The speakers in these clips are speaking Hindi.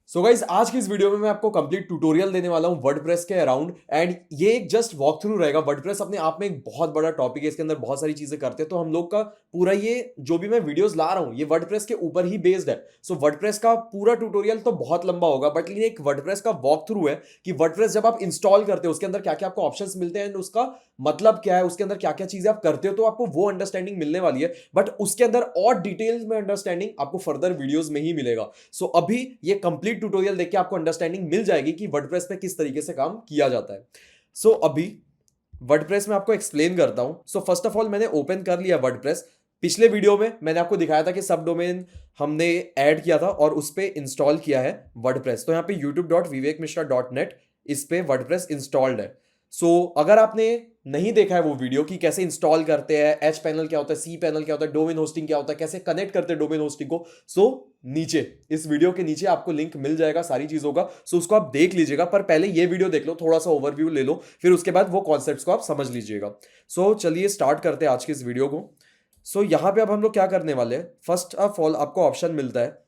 सो गाइज आज की इस वीडियो में मैं आपको कंप्लीट ट्यूटोरियल देने वाला हूं वर्डप्रेस के अराउंड। एंड ये एक जस्ट वॉक थ्रू रहेगा। वर्डप्रेस अपने आप में एक बहुत बड़ा टॉपिक है, इसके अंदर बहुत सारी चीजें करते हैं। तो हम लोग का पूरा ये जो भी मैं वीडियोस ला रहा हूं ये वर्डप्रेस के ऊपर ही बेस्ड है। सो वर्डप्रेस का पूरा ट्यूटोरियल तो बहुत लंबा होगा, बट ये एक वर्डप्रेस का वॉक थ्रू है कि वर्डप्रेस जब आप इंस्टॉल करते हो उसके अंदर क्या क्या आपको ऑप्शंस मिलते हैं, उसका मतलब क्या है, उसके अंदर क्या क्या चीजें आप करते हो, तो आपको वो अंडरस्टैंडिंग मिलने वाली है। बट उसके अंदर और डिटेल्स में अंडरस्टैंडिंग आपको फर्दर वीडियोस में ही मिलेगा। सो अभी ये कंप्लीट ट्यूटोरियल देख के आपको अंडरस्टैंडिंग मिल जाएगी कि वर्डप्रेस पे किस तरीके से काम किया जाता है। सो अभी वर्डप्रेस में आपको एक्सप्लेन करता हूं। सो फर्स्ट ऑफ ऑल मैंने ओपन कर लिया वर्डप्रेस। पिछले वीडियो में मैंने आपको दिखाया था कि सब डोमेन हमने ऐड किया था और उस पर इंस्टॉल किया है वर्डप्रेस। तो यहाँ पे youtube.vivekmishra.net इस पे वर्डप्रेस इंस्टॉल्ड है। सो अगर आपने नहीं देखा है वो वीडियो कि कैसे इंस्टॉल करते हैं, एच पैनल क्या होता है, सी पैनल क्या होता है, डोमेन होस्टिंग क्या होता है, कैसे कनेक्ट करते हैं डोमेन होस्टिंग को, सो नीचे इस वीडियो के नीचे आपको लिंक मिल जाएगा सारी चीजों का। सो उसको आप देख लीजिएगा, पर पहले ये वीडियो देख लो, थोड़ा सा ओवरव्यू ले लो, फिर उसके बाद वो कॉन्सेप्ट्स को आप समझ लीजिएगा। सो चलिए स्टार्ट करते हैं आज के इस वीडियो को। सो यहां पे अब हम लोग क्या करने वाले हैं, फर्स्ट ऑफ ऑल आपको ऑप्शन मिलता है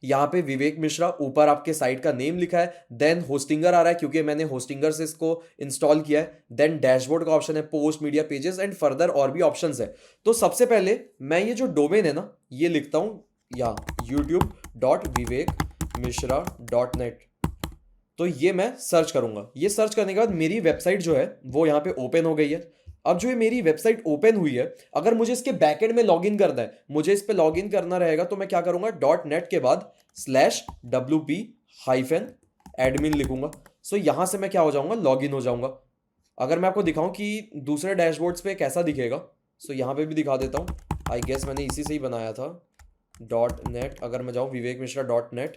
यहाँ पे विवेक मिश्रा, ऊपर आपके साइट का नेम लिखा है, देन होस्टिंगर आ रहा है क्योंकि मैंने होस्टिंगर से इसको इंस्टॉल किया है, देन डैशबोर्ड का ऑप्शन है, post, media pages and further और भी ऑप्शंस है। तो सबसे पहले मैं ये जो डोमेन है ना ये लिखता हूँ या youtube.vivekmishra.net। तो ये मैं सर्च करूंगा। ये सर्च करने के बाद मेरी वेबसाइट जो है वो यहाँ पे ओपन हो गई है। अब जो ये मेरी वेबसाइट ओपन हुई है, अगर मुझे इसके बैकएंड में लॉगिन करना है, मुझे इस पे लॉगिन करना रहेगा, तो मैं क्या करूंगा, .net के बाद /wp-admin लिखूंगा। सो यहां से मैं क्या हो जाऊंगा, लॉगिन हो जाऊंगा। अगर मैं आपको दिखाऊं कि दूसरे डैशबोर्ड्स पे कैसा दिखेगा, सो यहाँ पे भी दिखा देता हूँ। आई गेस मैंने इसी से ही बनाया था .net। अगर मैं जाऊँ विवेक मिश्रा .net,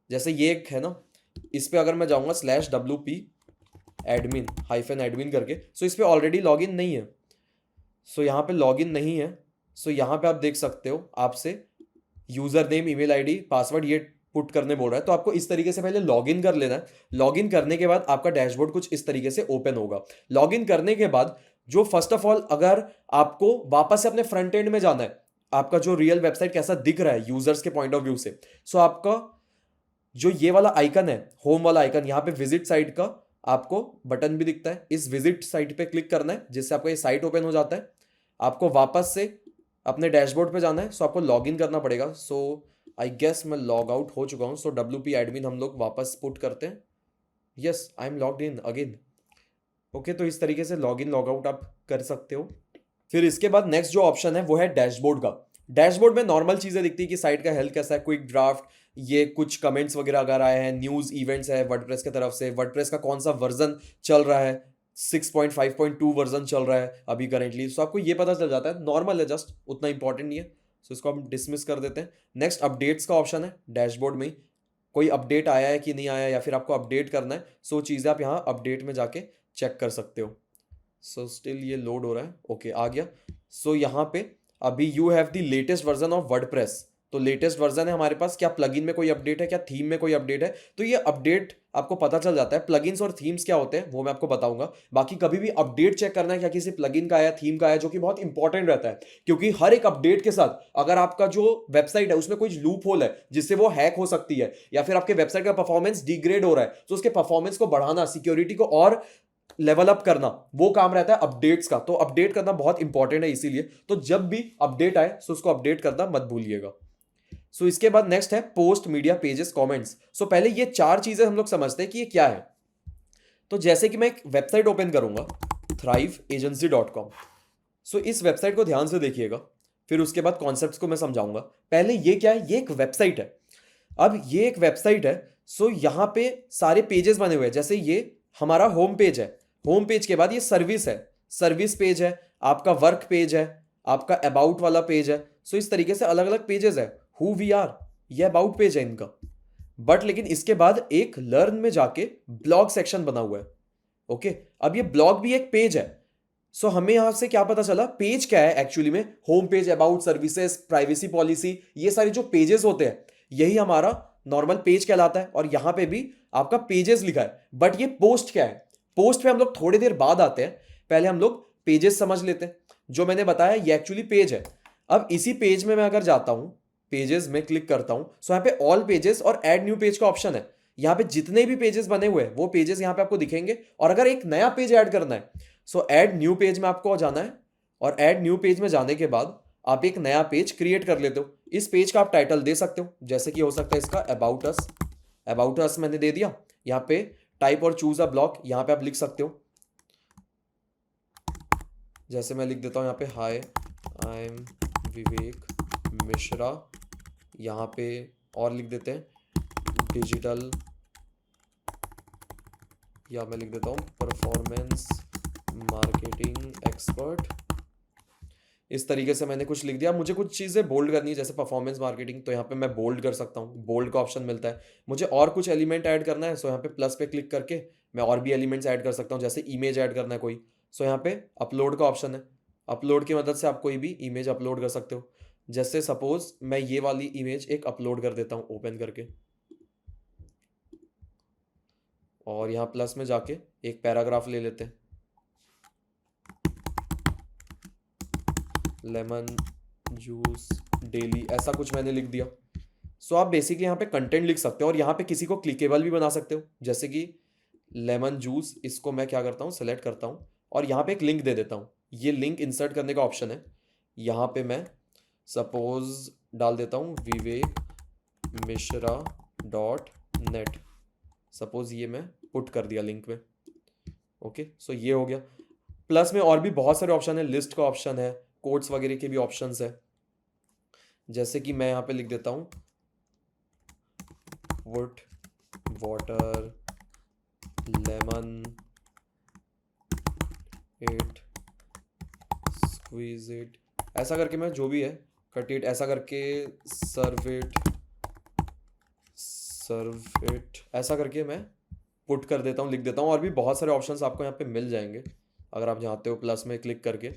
जैसे ये एक है ना, इस पे अगर मैं जाऊंगा /wp-admin करके, सो इस पे ऑलरेडी लॉगिन नहीं है। सो यहाँ पे लॉगिन नहीं है। सो यहाँ पे आप देख सकते हो आपसे user name, email ID, password ये पुट करने बोल रहा है। तो आपको इस तरीके से पहले लॉगिन कर लेना है। लॉगिन करने के बाद आपका डैशबोर्ड कुछ इस तरीके से ओपन होगा। लॉगिन करने के बाद जो फर्स्ट ऑफ ऑल अगर आपको वापस से अपने फ्रंट एंड में जाना है, आपका जो रियल वेबसाइट कैसा दिख रहा है यूजर्स के पॉइंट ऑफ व्यू से, सो आपका जो ये वाला आइकन है, होम वाला आइकन, यहाँ पे विजिट साइट का आपको बटन भी दिखता है। इस विजिट साइट पे क्लिक करना है जिससे आपका ये साइट ओपन हो जाता है। आपको वापस से अपने डैशबोर्ड पे जाना है, सो आपको लॉगिन करना पड़ेगा। सो आई गेस मैं लॉग आउट हो चुका हूँ। सो WP-admin हम लोग वापस पुट करते हैं। Yes, I am logged in again. Okay, तो इस तरीके से लॉग इन लॉग आउट आप कर सकते हो। फिर इसके बाद नेक्स्ट जो ऑप्शन है वो है डैशबोर्ड का। डैशबोर्ड में नॉर्मल चीजें दिखती है कि साइट का हेल्थ कैसा है, क्विक ड्राफ्ट, ये कुछ कमेंट्स वगैरह अगर आए हैं, न्यूज इवेंट्स है वर्डप्रेस की तरफ से, वर्डप्रेस का कौन सा वर्जन चल रहा है, 6.5.2 वर्जन चल रहा है अभी करेंटली। सो आपको ये पता चल जाता है, नॉर्मल है, जस्ट उतना इंपॉर्टेंट नहीं है। सो इसको हम डिसमिस कर देते हैं। नेक्स्ट अपडेट्स का ऑप्शन है डैशबोर्ड में ही, कोई अपडेट आया है कि नहीं आया, या फिर आपको अपडेट करना है, सो चीज़ें आप यहाँ अपडेट में जाके चेक कर सकते हो। सो स्टिल ये लोड हो रहा है। ओके, आ गया। सो यहाँ पे अभी you have the latest version of WordPress. तो लेटेस्ट वर्जन है हमारे पास। क्या प्लगइन में कोई अपडेट है, क्या थीम में कोई अपडेट है, तो ये अपडेट आपको पता चल जाता है। प्लगइन्स और थीम्स क्या होते हैं वो मैं आपको बताऊंगा। बाकी कभी भी अपडेट चेक करना है क्या किसी प्लगइन का आया, थीम का आया, जो कि बहुत इंपॉर्टेंट रहता है, क्योंकि हर एक अपडेट के साथ अगर आपका जो वेबसाइट है उसमें कोई लूप होल है जिससे वो हैक हो सकती है, या फिर आपके वेबसाइट का परफॉर्मेंस डिग्रेड हो रहा है, तो उसके परफॉर्मेंस को बढ़ाना, सिक्योरिटी को और लेवल अप करना, वो काम रहता है अपडेट्स का। तो अपडेट करना बहुत इंपॉर्टेंट है, इसीलिए तो जब भी अपडेट आए सो उसको अपडेट करना मत भूलिएगा। सो इसके बाद नेक्स्ट है पोस्ट, मीडिया पेजेस, कमेंट्स। सो पहले ये चार चीजें हम लोग समझते हैं कि ये क्या है। तो जैसे कि मैं एक वेबसाइट ओपन करूंगा thriveagency.com। सो इस वेबसाइट को ध्यान से देखिएगा, फिर उसके बाद कॉन्सेप्ट्स को मैं समझाऊंगा। पहले ये क्या है, ये एक वेबसाइट है। अब ये एक वेबसाइट है, सो यहाँ पे सारे पेजेस बने हुए हैं। जैसे ये हमारा होम पेज है, होम पेज के बाद ये सर्विस है, सर्विस पेज है, आपका वर्क पेज है, आपका अबाउट वाला पेज है। सो इस तरीके से अलग अलग पेजेस है। हु वी आर, ये अबाउट पेज है इनका। बट लेकिन इसके बाद एक लर्न में जाके ब्लॉग सेक्शन बना हुआ है। ओके, अब ये ब्लॉग भी एक पेज है। सो हमें यहां से क्या पता चला, पेज क्या है एक्चुअली में, home page, about, services, privacy policy, ये सारे जो पेजेस होते हैं यही हमारा नॉर्मल पेज कहलाता है। और यहां पे भी आपका पेजेस लिखा है। बट ये पोस्ट क्या है, पोस्ट पे हम लोग थोड़ी देर बाद आते हैं, पहले हम लोग पेजेस समझ लेते हैं। जो मैंने बताया ये एक्चुअली पेज है। अब इसी पेज में मैं अगर जाता हूं, पेजेस में क्लिक करता हूं, सो यहाँ पे ऑल पेजेस और ऐड न्यू पेज का ऑप्शन है। यहाँ पे जितने भी पेजेस बने हुए हैं वो पेजेस यहाँ पे आपको दिखेंगे, और अगर एक नया पेज ऐड करना है सो ऐड न्यू पेज में आपको जाना है, और ऐड न्यू पेज में जाने के बाद आप एक नया पेज क्रिएट कर लेते हो। इस पेज का आप टाइटल दे सकते हो, जैसे कि हो सकता है इसका अबाउट अस। अबाउट अस मैंने दे दिया। यहाँ पे टाइप और चूज अ ब्लॉक, यहाँ पे आप लिख सकते हो, जैसे मैं लिख देता हूँ यहाँ पे हाय आई एम विवेक मिश्रा। यहाँ पे और लिख देते हैं डिजिटल, या मैं लिख देता हूँ परफॉर्मेंस मार्केटिंग एक्सपर्ट। इस तरीके से मैंने कुछ लिख दिया। मुझे कुछ चीज़ें बोल्ड करनी है, जैसे परफॉर्मेंस मार्केटिंग, तो यहाँ पे मैं बोल्ड कर सकता हूँ, बोल्ड का ऑप्शन मिलता है। मुझे और कुछ एलिमेंट ऐड करना है, सो यहाँ पे प्लस पे क्लिक करके मैं और भी एलिमेंट्स ऐड कर सकता हूँ, जैसे इमेज ऐड करना है कोई, सो यहाँ पे अपलोड का ऑप्शन है। अपलोड की मदद से आप कोई भी इमेज अपलोड कर सकते हो। जैसे सपोज मैं ये वाली इमेज एक अपलोड कर देता हूँ ओपन करके, और यहाँ प्लस में जाके एक पैराग्राफ ले लेते हैं, लेमन जूस डेली, ऐसा कुछ मैंने लिख दिया। सो आप बेसिकली यहाँ पे कंटेंट लिख सकते हो, और यहाँ पे किसी को क्लिकेबल भी बना सकते हो, जैसे कि लेमन जूस, इसको मैं क्या करता हूँ सेलेक्ट करता हूँ, और यहाँ पे एक लिंक दे देता हूँ। ये लिंक इंसर्ट करने का ऑप्शन है। यहाँ पे मैं सपोज डाल देता हूँ विवेक मिश्रा डॉट नेट, सपोज ये मैं पुट कर दिया लिंक में। ओके, सो ये हो गया। प्लस में और भी बहुत सारे ऑप्शन है, लिस्ट का ऑप्शन है, कोड्स वगैरह के भी ऑप्शंस है, जैसे कि मैं यहाँ पे लिख देता हूँ would water lemon it squeeze it, ऐसा करके मैं जो भी है कट इट, ऐसा करके सर्व इट ऐसा करके मैं पुट कर देता हूँ, लिख देता हूँ। और भी बहुत सारे ऑप्शंस आपको यहाँ पे मिल जाएंगे अगर आप चाहते हो प्लस में क्लिक करके।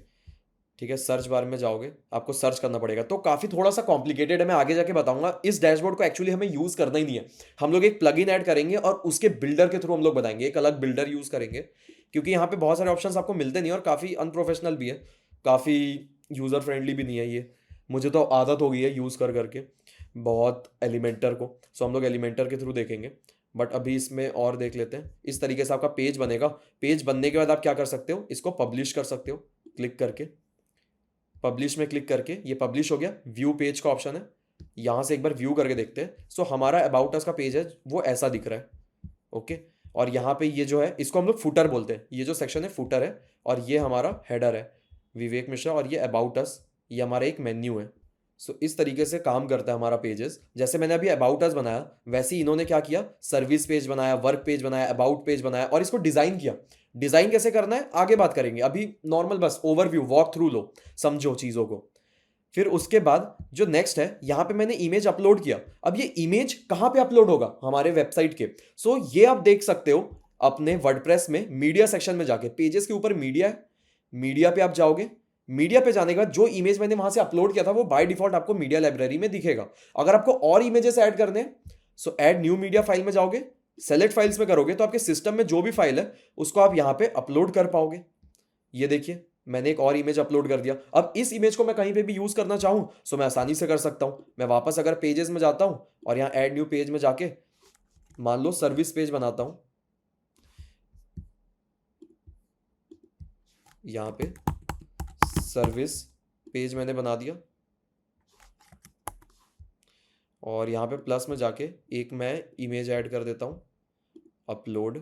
ठीक है, सर्च बार में जाओगे, आपको सर्च करना पड़ेगा, तो काफ़ी थोड़ा सा कॉम्प्लिकेटेड है, मैं आगे जाके बताऊंगा। इस डैशबोर्ड को एक्चुअली हमें यूज़ करना ही नहीं है, हम लोग एक प्लगइन ऐड करेंगे और उसके बिल्डर के थ्रू हम लोग बताएंगे, एक अलग बिल्डर यूज़ करेंगे, क्योंकि यहाँ पे बहुत सारे ऑप्शंस आपको मिलते नहीं और काफ़ी अनप्रोफेशनल भी है, काफ़ी यूज़र फ्रेंडली भी नहीं है ये। मुझे तो आदत हो गई है यूज़ कर करके बहुत एलिमेंटर को, सो हम लोग एलिमेंटर के थ्रू देखेंगे। बट अभी इसमें और देख लेते हैं। इस तरीके से आपका पेज बनेगा। पेज बनने के बाद आप क्या कर सकते हो, इसको पब्लिश कर सकते हो क्लिक करके। पब्लिश में क्लिक करके ये पब्लिश हो गया। व्यू पेज का ऑप्शन है, यहाँ से एक बार व्यू करके देखते हैं। सो हमारा अबाउट अस का पेज है वो ऐसा दिख रहा है। ओके, और यहाँ पे ये जो है इसको हम लोग फुटर बोलते हैं, ये जो सेक्शन है फुटर है, और ये हमारा हेडर है विवेक मिश्रा, और ये अबाउट अस, ये हमारा एक मेन्यू है। सो इस तरीके से काम करता है हमारा पेजेस। जैसे मैंने अभी अबाउट अस बनाया, वैसे ही इन्होंने क्या किया, सर्विस पेज बनाया, वर्क पेज बनाया, अबाउट पेज बनाया, और इसको डिजाइन किया। डिजाइन कैसे करना है आगे बात करेंगे, अभी नॉर्मल बस ओवरव्यू वॉक थ्रू लो, समझो चीजों को। फिर उसके बाद जो नेक्स्ट है, यहाँ पे मैंने इमेज अपलोड किया। अब ये इमेज कहाँ पे अपलोड होगा, हमारे वेबसाइट के। सो ये आप देख सकते हो अपने वर्डप्रेस में मीडिया सेक्शन में जाके, पेजेस के ऊपर मीडिया है, मीडिया पे आप जाओगे। मीडिया पे जाने के बाद जो इमेज मैंने वहां से अपलोड किया था वो बाय डिफॉल्ट आपको मीडिया लाइब्रेरी में दिखेगा। अगर आपको और इमेजेस ऐड करने हैं सो ऐड न्यू मीडिया फाइल में जाओगे, सेलेक्ट फाइल्स में करोगे तो आपके सिस्टम में जो भी फाइल है उसको आप यहाँ पे अपलोड कर पाओगे। ये देखिए मैंने एक और इमेज अपलोड कर दिया। अब इस इमेज को मैं कहीं पे भी यूज करना चाहूं सो मैं आसानी से कर सकता हूं। मैं वापस अगर पेजेस में जाता हूं और यहाँ ऐड न्यू पेज में जाके मान लो सर्विस पेज बनाता हूं, यहाँ पे सर्विस पेज मैंने बना दिया, और यहाँ पे प्लस में जाके एक मैं इमेज ऐड कर देता हूँ अपलोड।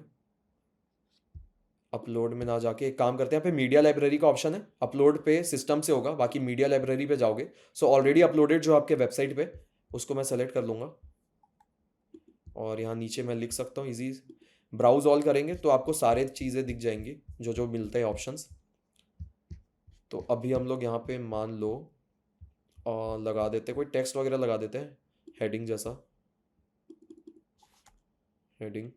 अपलोड में ना जाके एक काम करते हैं, यहाँ पे मीडिया लाइब्रेरी का ऑप्शन है, अपलोड पे सिस्टम से होगा, बाकी मीडिया लाइब्रेरी पे जाओगे। सो ऑलरेडी अपलोडेड जो आपके वेबसाइट पे, उसको मैं सेलेक्ट कर लूँगा, और यहाँ नीचे मैं लिख सकता हूँ इजी। ब्राउज ऑल करेंगे तो आपको सारे चीज़ें दिख जाएंगी जो जो मिलते हैं ऑप्शंस। तो अभी हम लोग यहाँ पे मान लो लगा देते हैं, कोई टेक्स्ट वगैरह लगा देते हैं, हेडिंग जैसा, हेडिंग।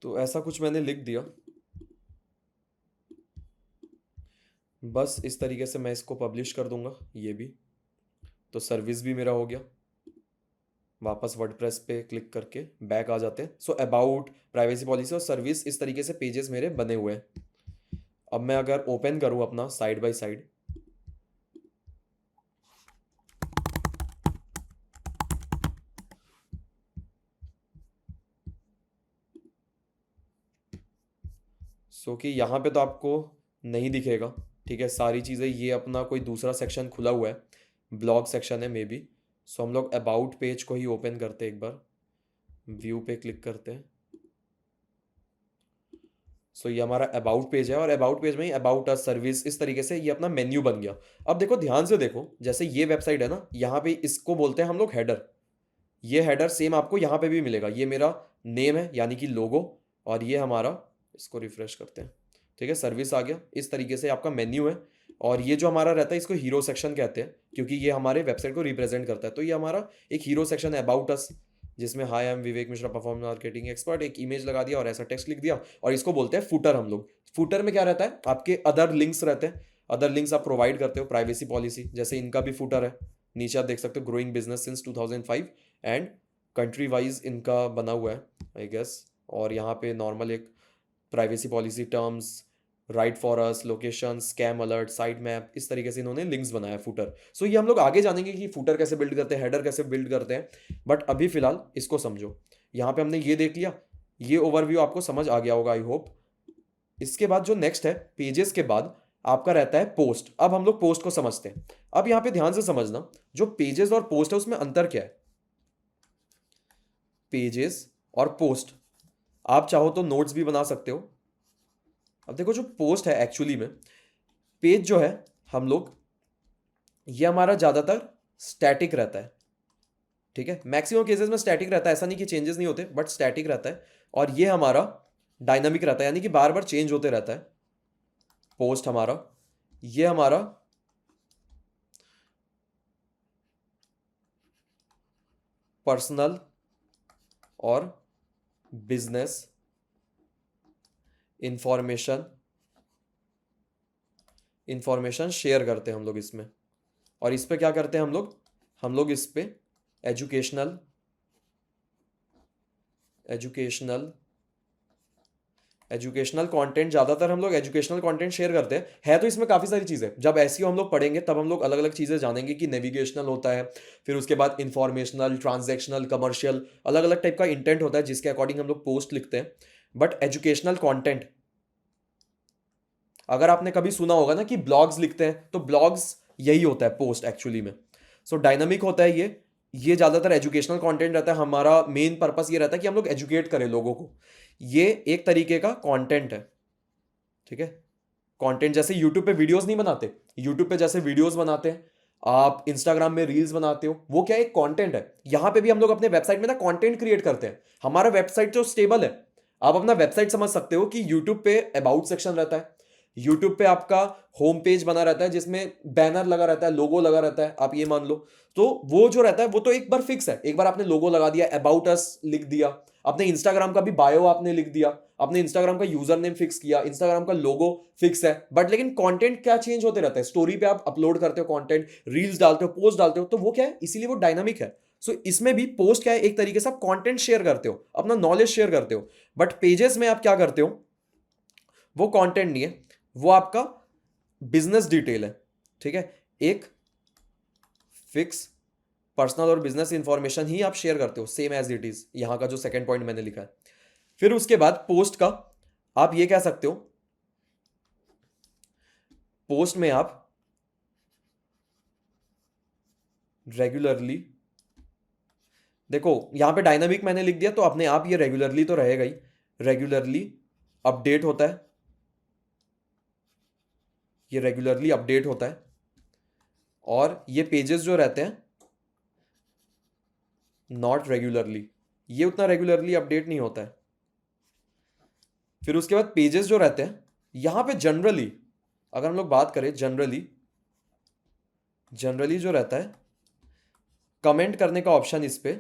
तो ऐसा कुछ मैंने लिख दिया। बस इस तरीके से मैं इसको पब्लिश कर दूंगा, ये भी। तो सर्विस भी मेरा हो गया। वापस वर्डप्रेस पे क्लिक करके बैक आ जाते हैं। सो अबाउट, प्राइवेसी पॉलिसी और सर्विस, इस तरीके से पेजेस मेरे बने हुए हैं। अब मैं अगर ओपन करूं अपना साइड बाय साइड, सो कि यहाँ पे तो आपको नहीं दिखेगा, ठीक है, सारी चीज़ें। ये अपना कोई दूसरा सेक्शन खुला हुआ है, ब्लॉग सेक्शन है मे बी। सो हम लोग अबाउट पेज को ही ओपन करते हैं, एक बार व्यू पे क्लिक करते हैं। सो ये हमारा अबाउट पेज है और अबाउट पेज में ही अबाउट अस, सर्विस, इस तरीके से ये अपना मेन्यू बन गया। अब देखो ध्यान से देखो, जैसे ये वेबसाइट है ना, यहाँ पे इसको बोलते हैं हम लोग हेडर। ये हेडर सेम आपको यहाँ पे भी मिलेगा। ये मेरा नेम है यानी कि लोगो, और ये हमारा, इसको रिफ्रेश करते हैं, ठीक है, सर्विस आ गया। इस तरीके से आपका मेन्यू है। और ये जो हमारा रहता है इसको हीरो सेक्शन कहते हैं, क्योंकि ये हमारे वेबसाइट को रिप्रेजेंट करता है। तो ये हमारा एक हीरो सेक्शन है अबाउट अस, जिसमें high I am Vivek Mishra, performance marketing expert, एक इमेज लगा दिया और ऐसा टेक्स्ट लिख दिया। और इसको बोलते हैं फुटर हम लोग। फुटर में क्या रहता है, आपके अदर लिंक्स रहते हैं। अदर लिंक्स आप प्रोवाइड करते हो, प्राइवेसी पॉलिसी, जैसे इनका भी फुटर है। नीचे आप देख सकते हो growing business since 2005 and country wise इनका बना हुआ है आई गेस। और यहाँ पे नॉर्मल एक privacy policy, terms, right for us, location, scam alert, site map, इस तरीके से इन्होंने लिंक्स बनाया फुटर। सो ये हम लोग आगे जानेंगे कि फुटर कैसे बिल्ड करते हैं, हेडर कैसे बिल्ड करते हैं। बट अभी फिलहाल इसको समझो। यहाँ पे हमने ये देख लिया, ये ओवरव्यू आपको समझ आ गया होगा आई होप। इसके बाद जो नेक्स्ट है, पेजेस के बाद आपका रहता है पोस्ट। अब हम लोग पोस्ट को समझते हैं। अब यहाँ पे ध्यान से समझना, जो पेजेस और पोस्ट है उसमें अंतर क्या है। पेजेस और पोस्ट, आप चाहो तो नोट्स भी बना सकते हो। अब देखो जो पोस्ट है एक्चुअली में, पेज जो है हम लोग, ये हमारा ज़्यादातर स्टैटिक रहता है, ठीक है। मैक्सिमम केसेस में स्टैटिक रहता है, ऐसा नहीं कि चेंजेस नहीं होते, बट स्टैटिक रहता है। और ये हमारा डायनामिक रहता है, यानी कि बार बार चेंज होते रहता है। पोस्ट हमारा, ये हमारा पर्सनल और बिजनेस इंफॉर्मेशन शेयर करते हैं हम लोग इसमें। और इस पे क्या करते हैं हम लोग इस पे एजुकेशनल एजुकेशनल कंटेंट, ज़्यादातर हम लोग एजुकेशनल कंटेंट शेयर करते हैं। है तो इसमें काफ़ी सारी चीज़ें, जब एसईओ हम लोग पढ़ेंगे तब हम लोग अलग अलग चीज़ें जानेंगे कि नेविगेशनल होता है, फिर उसके बाद इंफॉर्मेशनल, ट्रांजैक्शनल, कमर्शियल, अलग अलग टाइप का इंटेंट होता है जिसके अकॉर्डिंग हम लोग पोस्ट लिखते हैं। बट एजुकेशनल कंटेंट, अगर आपने कभी सुना होगा ना कि ब्लॉग्स लिखते हैं, तो ब्लॉग्स यही होता है पोस्ट एक्चुअली में। सो डायनामिक होता है ये ज़्यादातर एजुकेशनल कंटेंट रहता है। हमारा मेन पर्पस ये रहता है कि हम लोग एजुकेट करें लोगों को। ये एक तरीके का कंटेंट है, ठीक है। कंटेंट जैसे यूट्यूब पे वीडियोस नहीं बनाते, यूट्यूब पे जैसे वीडियोस बनाते हैं, आप इंस्टाग्राम में रील्स बनाते हो, वो क्या एक कंटेंट है। यहां पे भी हम लोग अपने वेबसाइट में ना कंटेंट क्रिएट करते हैं। हमारा वेबसाइट जो स्टेबल है, आप अपना वेबसाइट समझ सकते हो कि यूट्यूब पे अबाउट सेक्शन रहता है, यूट्यूब पे आपका होम पेज बना रहता है जिसमें बैनर लगा रहता है, लोगो लगा रहता है, आप ये मान लो। तो वो जो रहता है वो तो एक बार फिक्स है, एक बार आपने लोगो लगा दिया, अबाउट अस लिख दिया, अपने इंस्टाग्राम का भी बायो आपने लिख दिया, अपने इंस्टाग्राम का यूजर नेम फिक्स किया, इंस्टाग्राम का लोगो फिक्स है। बट लेकिन कंटेंट क्या चेंज होते रहता है, स्टोरी पे आप अपलोड करते हो कंटेंट, रील्स डालते हो, पोस्ट डालते हो, तो वो क्या है, इसीलिए वो डायनामिक है। सो इसमें भी पोस्ट क्या है, एक तरीके से आप कंटेंट शेयर करते हो, अपना नॉलेज शेयर करते हो। बट पेजेस में आप क्या करते हो, वो कंटेंट नहीं है, वो आपका बिजनेस डिटेल है, ठीक है। एक फिक्स पर्सनल और बिजनेस इंफॉर्मेशन ही आप शेयर करते हो, सेम एज इट इज, यहां का जो सेकंड पॉइंट मैंने लिखा है। फिर उसके बाद पोस्ट का आप ये कह सकते हो, पोस्ट में आप रेगुलरली, देखो यहां पे डायनामिक मैंने लिख दिया तो अपने आप ये रेगुलरली तो रहेगा ही, रेगुलरली अपडेट होता है, ये रेगुलरली अपडेट होता है। और ये पेजेस जो रहते हैं नॉट रेगुलरली, ये उतना रेगुलरली अपडेट नहीं होता है। फिर उसके बाद पेजेस जो रहते हैं, यहां पे जनरली, अगर हम लोग बात करें जनरली जो रहता है, कमेंट करने का ऑप्शन इस पे,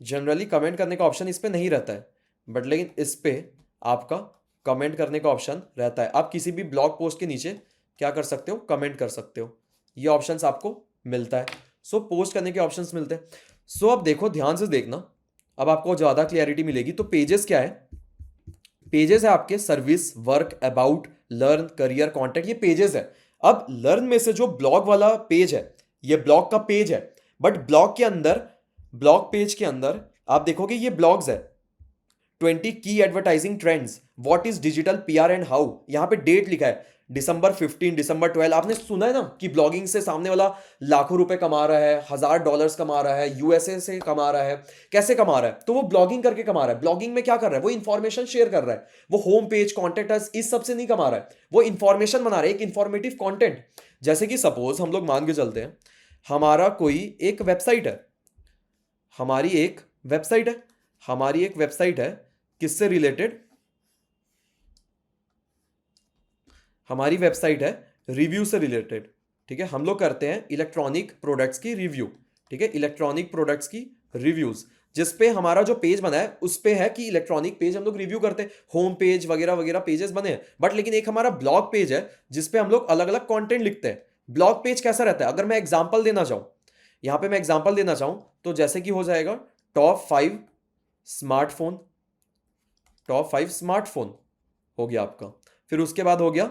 जनरली कमेंट करने का ऑप्शन इस पे नहीं रहता है। बट लेकिन इस पे आपका कमेंट करने का ऑप्शन रहता है। आप किसी भी ब्लॉग पोस्ट के नीचे क्या कर सकते हो, कमेंट कर सकते हो, ये ऑप्शंस आपको मिलता है। सो पोस्ट करने के ऑप्शंस मिलते हैं। सो अब देखो, ध्यान से देखना, अब आपको ज़्यादा क्लियरिटी मिलेगी। तो पेजेस क्या है? पेजेस है आपके service, work, about, learn, career, contact, ये पेजेस है। अब लर्न में से जो ब्लॉग वाला पेज है, ये ब्लॉग का पेज है, बट ब्लॉग के अंदर, ब्लॉग पेज के अंदर आप देखोगे ये ब्लॉग्स है। 20 की advertising trends, what is digital PR and how, यहां पे डेट लिखा है दिसंबर 15, दिसंबर 12। आपने सुना है ना कि ब्लॉगिंग से सामने वाला लाखों रुपए कमा रहा है, $1000 कमा रहा है, यूएसए से कमा रहा है। कैसे कमा रहा है? तो वो ब्लॉगिंग करके कमा रहा है। ब्लॉगिंग में क्या कर रहा है? वो इंफॉर्मेशन शेयर कर रहा है। वो होम पेज, कॉन्टेक्ट इस सब से नहीं कमा रहा है, वो इंफॉर्मेशन बना रहा है, एक इंफॉर्मेटिव कॉन्टेंट। जैसे कि सपोज हम लोग मान के चलते हैं, हमारा कोई एक वेबसाइट है, हमारी एक वेबसाइट है, हमारी एक वेबसाइट है, किससे रिलेटेड? हमारी वेबसाइट है रिव्यू से रिलेटेड। ठीक है, हम लोग करते हैं इलेक्ट्रॉनिक प्रोडक्ट्स की रिव्यू। ठीक है, इलेक्ट्रॉनिक प्रोडक्ट्स की रिव्यूज, जिसपे हमारा जो पेज बना है उस पे है कि इलेक्ट्रॉनिक पेज हम लोग रिव्यू करते हैं, होम पेज वगैरह वगैरह पेजेस बने हैं। बट लेकिन एक हमारा ब्लॉग पेज है जिसपे हम लोग अलग अलग कंटेंट लिखते हैं। ब्लॉग पेज कैसा रहता है? अगर मैं एग्जांपल देना चाहूं, यहां पे मैं एग्जांपल देना चाहूं तो जैसे कि हो जाएगा टॉप 5 स्मार्टफोन, टॉप 5 स्मार्टफोन हो गया आपका। फिर उसके बाद हो गया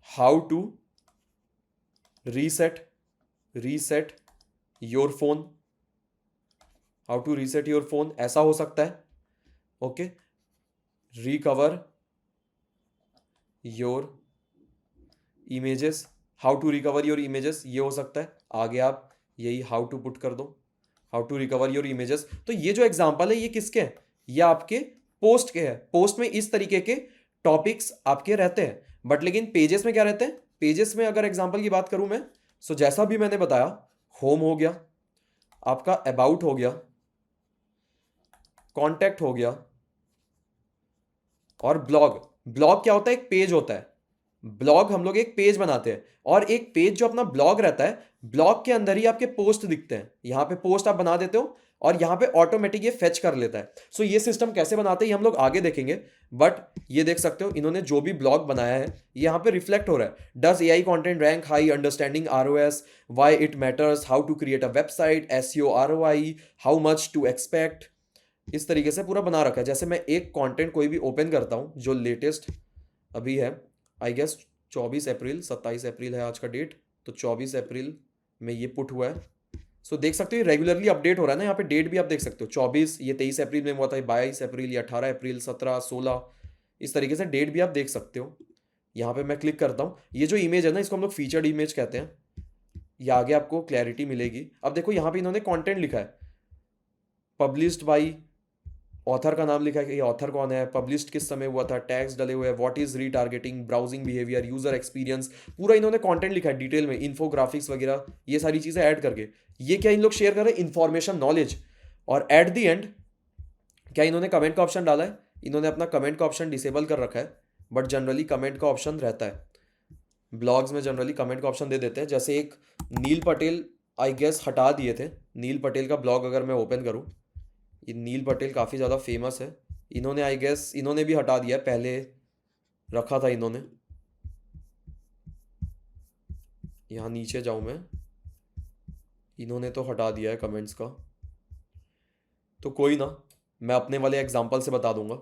how to reset reset your phone, how to reset your phone, ऐसा हो सकता है। Okay, recover your images, how to recover your images, ये हो सकता है। आगे आप यही हाउ टू पुट कर दो, how to recover your images. तो ये जो एग्जांपल है ये किसके हैं? ये आपके पोस्ट के हैं। पोस्ट में इस तरीके के टॉपिक्स आपके रहते हैं, बट लेकिन पेजेस में क्या रहते हैं? पेजेस में अगर एग्जांपल की बात करूं मैं, सो जैसा भी मैंने बताया, होम हो गया आपका, अबाउट हो गया, कॉन्टैक्ट हो गया, और ब्लॉग। ब्लॉग क्या होता है? एक पेज होता है। ब्लॉग हम लोग एक पेज बनाते हैं, और एक पेज जो अपना ब्लॉग रहता है, ब्लॉग के अंदर ही आपके पोस्ट दिखते हैं। यहाँ पे पोस्ट आप बना देते हो और यहाँ पे ऑटोमेटिक ये फेच कर लेता है। सो ये सिस्टम कैसे बनाते हैं ये हम लोग आगे देखेंगे। बट ये देख सकते हो, इन्होंने जो भी ब्लॉग बनाया है यहाँ पे रिफ्लेक्ट हो रहा है। Does AI content rank high, understanding ROS, why it matters, how to create a website, SEO ROI, how much to expect. इस तरीके से पूरा बना रखा है। जैसे मैं एक कंटेंट कोई भी ओपन करता हूँ जो लेटेस्ट अभी है, आई गेस 24 अप्रैल, 27 अप्रैल है आज का डेट, तो 24 अप्रैल में ये पुट हुआ है। सो देख सकते हो रेगुलरली अपडेट हो रहा है ना, यहाँ पे डेट भी आप देख सकते हो 24, ये 23 अप्रैल में हुआ था, 22 अप्रैल, ये 18 अप्रैल, 17, 16, इस तरीके से डेट भी आप देख सकते हो। यहाँ पे मैं क्लिक करता हूँ, ये जो इमेज है ना इसको हम लोग फीचर्ड इमेज कहते हैं। ये आगे आपको क्लैरिटी मिलेगी। अब देखो यहाँ पे इन्होंने कंटेंट लिखा है, पब्लिश्ड बाई, ऑथर का नाम लिखा है कि ये ऑथर कौन है, पब्लिश्ड किस समय हुआ था, टैग्स डले हुए हैं, what is retargeting, browsing behaviour, user experience, पूरा इन्होंने कंटेंट लिखा है डिटेल में, इन्फोग्राफिक्स वगैरह, ये सारी चीजें ऐड करके। ये क्या इन लोग शेयर कर रहे हैं? Information, knowledge. और एट द एंड क्या इन्होंने कमेंट का ऑप्शन डाला है? इन्होंने अपना कमेंट का ऑप्शन डिसेबल कर रखा है, बट जनरली कमेंट का ऑप्शन रहता है। ब्लॉग्स में जनरली कमेंट का ऑप्शन दे देते हैं। जैसे एक नील पटेल आई गेस हटा दिए थे, नील पटेल का ब्लॉग अगर मैं ओपन करूं, ये नील पटेल काफ़ी ज़्यादा फेमस है, इन्होंने आई गेस इन्होंने भी हटा दिया है, पहले रखा था इन्होंने। यहाँ नीचे जाऊँ मैं, इन्होंने तो हटा दिया है कमेंट्स का, तो कोई ना, मैं अपने वाले एग्जांपल से बता दूंगा।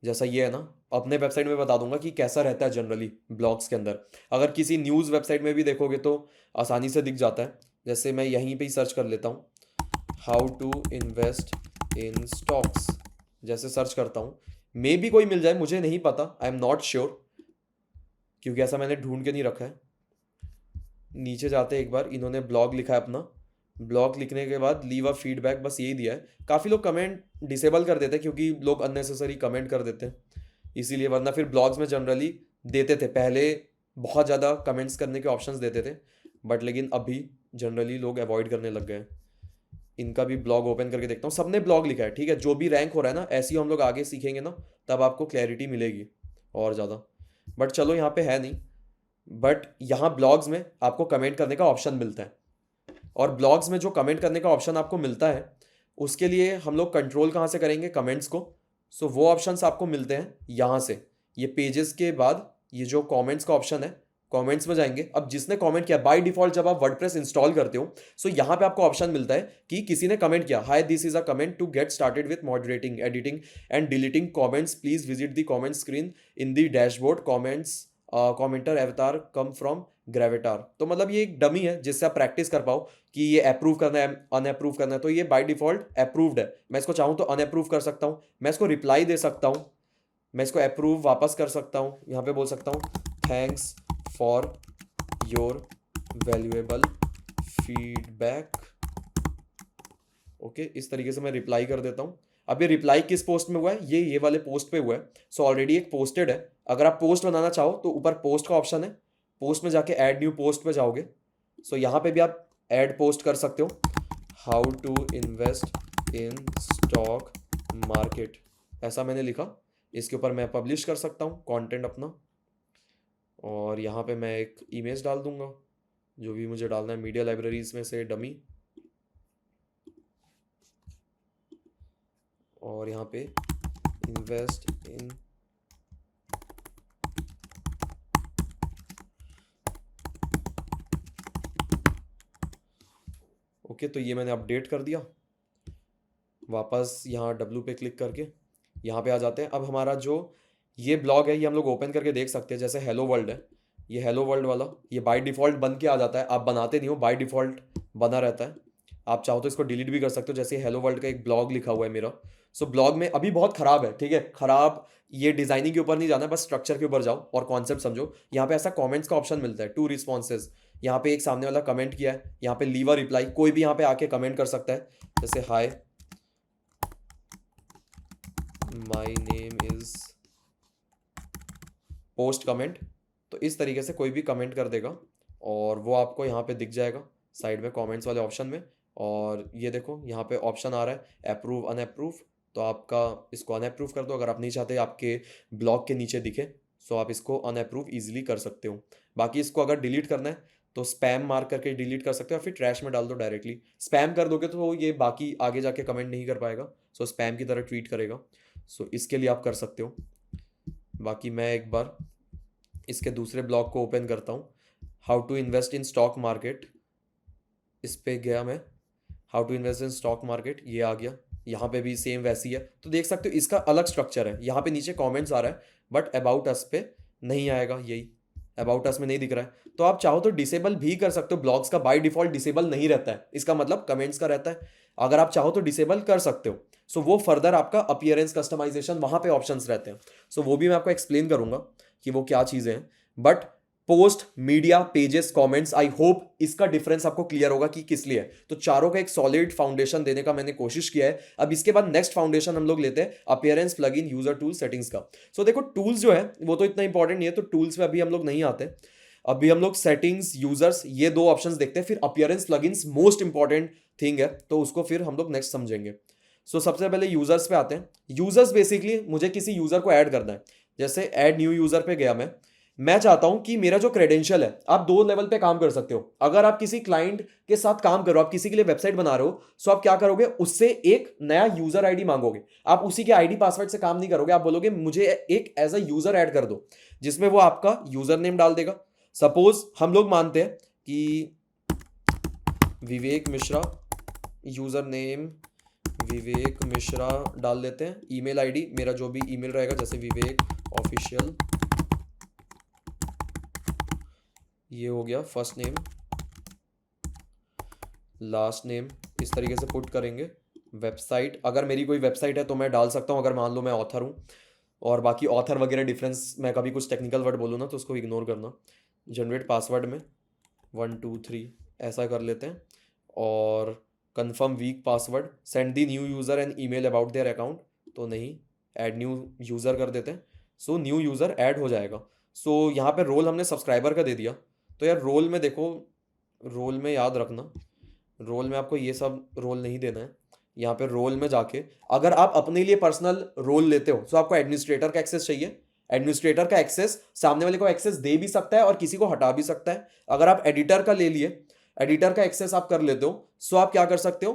जैसा ये है ना, अपने वेबसाइट में बता दूंगा कि कैसा रहता है जनरली ब्लॉग्स के अंदर। अगर किसी न्यूज़ वेबसाइट में भी देखोगे तो आसानी से दिख जाता है। जैसे मैं यहीं पे ही सर्च कर लेता हूँ, how to invest in stocks, जैसे सर्च करता हूँ, मे भी कोई मिल जाए, मुझे नहीं पता, आई एम नॉट श्योर, क्योंकि ऐसा मैंने ढूंढ के नहीं रखा है। नीचे जाते एक बार, इन्होंने ब्लॉग लिखा है अपना, ब्लॉग लिखने के बाद लीव अ फीडबैक, बस यही दिया है। काफ़ी लोग कमेंट डिसेबल कर देते हैं क्योंकि लोग अननेसेसरी कमेंट कर देते हैं, इसीलिए। वरना फिर ब्लॉग्स में जनरली देते थे पहले, बहुत ज़्यादा कमेंट्स करने के ऑप्शंस देते थे, बट लेकिन अभी जनरली लोग अवॉइड करने लग गए हैं। इनका भी ब्लॉग ओपन करके देखता हूँ, सबने ब्लॉग लिखा है। ठीक है, जो भी रैंक हो रहा है ना, ऐसे ही हम लोग आगे सीखेंगे ना, तब आपको क्लैरिटी मिलेगी और ज़्यादा। बट चलो यहाँ पे है नहीं, बट यहाँ ब्लॉग्स में आपको कमेंट करने का ऑप्शन मिलता है। और ब्लॉग्स में जो कमेंट करने का ऑप्शन आपको मिलता है, उसके लिए हम लोग कंट्रोल कहाँ से करेंगे? कमेंट्स को। सो वो ऑप्शंस आपको मिलते हैं यहाँ से, ये पेजेस के बाद ये जो कमेंट्स का ऑप्शन है, कमेंट्स में जाएंगे। अब जिसने कमेंट किया, बाय डिफॉल्ट जब आप वर्डप्रेस इंस्टॉल करते हो सो यहाँ पे आपको ऑप्शन मिलता है कि किसी ने कमेंट किया, hi this is a comment to get started with moderating editing and deleting comments, please visit the comment screen in the dashboard, comments commenter avatar come from ग्रेविटार। तो मतलब ये एक डमी है जिससे आप प्रैक्टिस कर पाओ कि ये अप्रूव करना है, अनअप्रूव करना है। तो ये बाय डिफॉल्ट अप्रूव्ड है। मैं इसको चाहूँ तो अनअप्रूव कर सकता हूँ, मैं इसको रिप्लाई दे सकता हूँ, मैं इसको अप्रूव वापस कर सकता हूँ। यहाँ पे बोल सकता हूँ thanks for your valuable feedback. Okay, इस तरीके से मैं रिप्लाई कर देता हूँ। अब ये रिप्लाई किस पोस्ट में हुआ है, ये वाले पोस्ट पे हुआ है। सो ऑलरेडी एक पोस्टेड है। अगर आप पोस्ट बनाना चाहो तो ऊपर पोस्ट का ऑप्शन है, पोस्ट में जाके ऐड न्यू पोस्ट पे जाओगे। सो यहाँ पे भी आप ऐड पोस्ट कर सकते हो, how to invest in stock market, ऐसा मैंने लिखा। इसके ऊपर मैं पब्लिश कर सकता हूँ कंटेंट अपना, और यहाँ पे मैं एक इमेज डाल दूंगा जो भी मुझे डालना है मीडिया लाइब्रेरीज में से डमी, और यहाँ पे इन्वेस्ट इन ओके। तो ये मैंने अपडेट कर दिया। वापस यहाँ W पे क्लिक करके यहाँ पे आ जाते हैं। अब हमारा जो ये ब्लॉग है ये हम लोग ओपन करके देख सकते हैं। जैसे हेलो वर्ल्ड है, ये हेलो वर्ल्ड वाला ये बाय डिफ़ॉल्ट बन के आ जाता है। आप बनाते नहीं हो, बाय डिफ़ॉल्ट बना रहता है। आप चाहो तो इसको डिलीट भी कर सकते हो। जैसे हेलो वर्ल्ड का एक ब्लॉग लिखा हुआ है मेरा। सो ब्लॉग में अभी बहुत ख़राब है, ठीक है, ख़राब। ये डिज़ाइनिंग के ऊपर नहीं जाना है, बस स्ट्रक्चर के ऊपर जाओ और कॉन्सेप्ट समझो। यहाँ पे ऐसा कमेंट्स का ऑप्शन मिलता है, 2 रिस्पॉन्सेज। यहाँ पे एक सामने वाला कमेंट किया है, यहाँ पे लीव अ रिप्लाई, कोई भी यहाँ पे आके कमेंट कर सकता है। जैसे hi my name is post comment. तो इस तरीके से कोई भी कमेंट कर देगा और वो आपको यहाँ पे दिख जाएगा साइड में कमेंट्स वाले ऑप्शन में। और ये देखो यहाँ पे ऑप्शन आ रहा है अप्रूव अनअप्रूव। तो आपका इसको अनअप्रूव कर दो अगर आप नहीं चाहते आपके ब्लॉग के नीचे दिखे। सो आप इसको अनअप्रूव ईजिली कर सकते हो। बाकी इसको अगर डिलीट करना है तो स्पैम मार्क करके डिलीट कर सकते हो, या फिर ट्रैश में डाल दो डायरेक्टली। स्पैम कर दोगे तो ये बाकी आगे जाके कमेंट नहीं कर पाएगा, सो स्पैम की तरह ट्वीट करेगा। सो इसके लिए आप कर सकते हो। बाकी मैं एक बार इसके दूसरे ब्लॉग को ओपन करता हूँ, how to invest in stock market. इस पे गया मैं, how to invest in stock market, ये आ गया। यहाँ पे भी सेम वैसी है। तो देख सकते हो इसका अलग स्ट्रक्चर है। यहाँ पे नीचे कमेंट्स आ रहा है बट अबाउट अस पे नहीं आएगा, यही अबाउट अस में नहीं दिख रहा है। तो आप चाहो तो डिसेबल भी कर सकते हो। ब्लॉग्स का बाय डिफॉल्ट डिसेबल नहीं रहता है, इसका मतलब कमेंट्स का रहता है। अगर आप चाहो तो डिसेबल कर सकते हो। सो वो फर्दर आपका अपीयरेंस कस्टमाइजेशन वहाँ पे ऑप्शंस रहते हैं। सो वो भी मैं आपको एक्सप्लेन करूंगा कि वो क्या चीज़ें हैं। But post, media, pages, comments, I hope इसका डिफरेंस आपको क्लियर होगा कि किस लिए है। तो चारों का एक सॉलिड फाउंडेशन देने का मैंने कोशिश किया है। अब इसके बाद नेक्स्ट फाउंडेशन हम लोग लेते हैं appearance, plugin, user tool, settings का। सो देखो टूल्स जो है वो तो इतना इंपॉर्टेंट नहीं है, तो टूल्स पे अभी हम लोग नहीं आते। अभी हम लोग सेटिंग्स, यूजर्स, ये 2 ऑप्शंस देखते हैं। फिर appearance, plugins most important thing है, तो उसको फिर हम लोग नेक्स्ट समझेंगे। सो सबसे पहले यूजर्स पे आते हैं। यूजर्स बेसिकली मुझे किसी यूजर को ऐड करना है। जैसे ऐड न्यू यूजर पे गया मैं चाहता हूं कि मेरा जो क्रेडेंशियल है, आप 2 लेवल पे काम कर सकते हो। अगर आप किसी क्लाइंट के साथ काम करो, आप किसी के लिए वेबसाइट बना रहे हो, सो आप क्या करोगे, उससे एक नया यूजर आईडी मांगोगे। आप उसी के आईडी पासवर्ड से काम नहीं करोगे, आप बोलोगे मुझे एक एज अ यूजर ऐड कर दो, जिसमें वो आपका यूजर नेम डाल देगा। सपोज हम लोग मानते हैं कि विवेक मिश्रा, यूजर नेम विवेक मिश्रा डाल देते हैं। ईमेल आईडी मेरा जो भी ईमेल रहेगा, जैसे विवेक ऑफिशियल, ये हो गया फर्स्ट नेम लास्ट नेम, इस तरीके से पुट करेंगे। वेबसाइट, अगर मेरी कोई वेबसाइट है तो मैं डाल सकता हूँ, अगर मान लो मैं ऑथर हूँ। और बाकी ऑथर वगैरह डिफरेंस, मैं कभी कुछ टेक्निकल वर्ड बोलूँ ना तो उसको इग्नोर करना। जनरेट पासवर्ड में 1 2 3 ऐसा कर लेते हैं। और confirm week password, send the new user and email about their account, तो नहीं, ऐड न्यू यूज़र कर देते हैं। सो न्यू यूज़र ऐड हो जाएगा। सो यहाँ पे रोल हमने सब्सक्राइबर का दे दिया। तो यार रोल में देखो, रोल में याद रखना, रोल में आपको ये सब रोल नहीं देना है। यहाँ पे रोल में जाके अगर आप अपने लिए पर्सनल रोल लेते हो तो आपको एडमिनिस्ट्रेटर का एक्सेस चाहिए। एडमिनिस्ट्रेटर का एक्सेस सामने वाले को एक्सेस दे भी सकता है और किसी को हटा भी सकता है। अगर आप एडिटर का ले लिए, एडिटर का एक्सेस आप कर लेते हो, सो आप क्या कर सकते हो,